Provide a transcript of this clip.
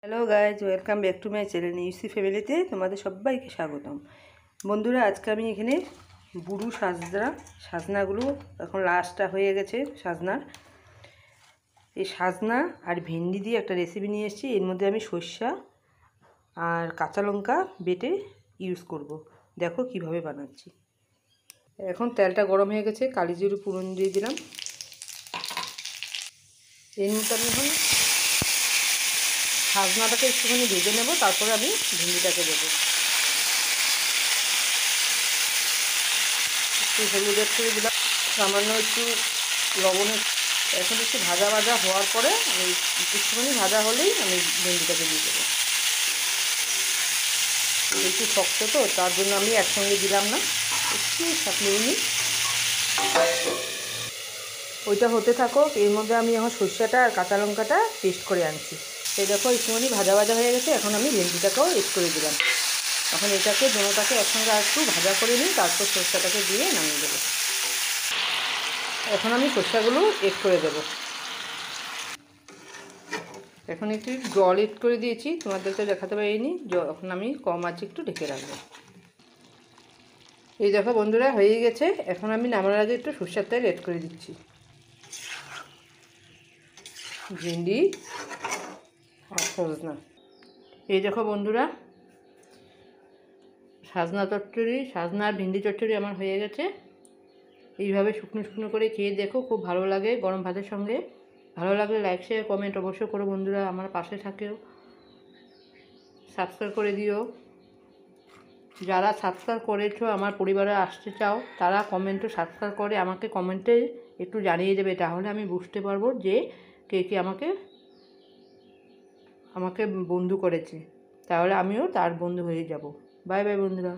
Hello guys, welcome back to my channel UC ফ্যামিলিতে তোমাদের সবাইকে স্বাগতম। বন্ধুরা, আজকে আমি এখানে বুড়ো সাজনাগুলো এখন লাস্টটা হয়ে গেছে সাজনার। এই সাজনা আর ভেন্ডি দিয়ে একটা রেসিপি নিয়ে এসেছি। এর মধ্যে আমি সর্ষা আর কাঁচা লঙ্কা বেটে ইউজ করব। দেখো কিভাবে বানাচ্ছি। এখন তেলটা গরম হয়ে গেছে, কালি জিরে ফোড়ন দিয়ে দিলাম। এর মধ্যে আমি এখন সাজনাটাকে একটুখানি ভেজে নেব, তারপরে আমি ভেন্ডিটাকে দেবো। একটু হলুদ অ্যাড করে দিলাম, সামান্য একটু লবণের। এখন একটু ভাজা ভাজা হওয়ার পরে আমি একটুখানি ভাজা হলেই আমি ভেন্ডিটাকে দিয়ে দেবো। একটু শক্ত তো, তার জন্য আমি একসঙ্গে দিলাম না, একটু সাঁতলিয়ে নিই। ওইটা হতে থাকুক, এর মধ্যে আমি এখন সর্ষেটা আর কাঁচা লঙ্কাটা পেস্ট করে আনছি। সেই দেখো একটুখানি ভাজা ভাজা হয়ে গেছে, এখন আমি ভেন্ডিটাকেও এড করে দিলাম। এখন এটাকে দোনোটাকে একসঙ্গে আর একটু ভাজা করে নিই, তারপর সর্ষেটাকে দিয়ে নামিয়ে দেবো। এখন আমি সর্ষেগুলো এড করে দেব। এখন একটু জল এড করে দিয়েছি, তোমাদেরকে দেখাতে পারিনি। এখন আমি কম আঁচে একটু ঢেকে রাখবো। এই দেখো বন্ধুরা, হয়ে গেছে। এখন আমি নামানোর আগে একটু সর্ষের তেল এড করে দিচ্ছি। ভেন্ডি আর সজনা, এই দেখো বন্ধুরা, সাজনা আর ভেন্ডি চচ্চড়ি আমার হয়ে গেছে। এইভাবে শুকনো শুকনো করে খেয়ে দেখো, খুব ভালো লাগে গরম ভাতের সঙ্গে। ভালো লাগলে লাইক শেয়ার কমেন্ট অবশ্যই করো বন্ধুরা, আমার পাশে থাকেও। সাবস্ক্রাইব করে দিও। যারা সাবস্ক্রাইব করেছো, আমার পরিবারে আসতে চাও, তারা কমেন্টে সাবস্ক্রাইব করে আমাকে কমেন্টে একটু জানিয়ে দেবে, তাহলে আমি বুঝতে পারবো যে কে কে আমাকে বন্ধু করেছে। তাহলে আমিও তার বন্ধু হয়ে যাব। বাই বাই বন্ধুরা।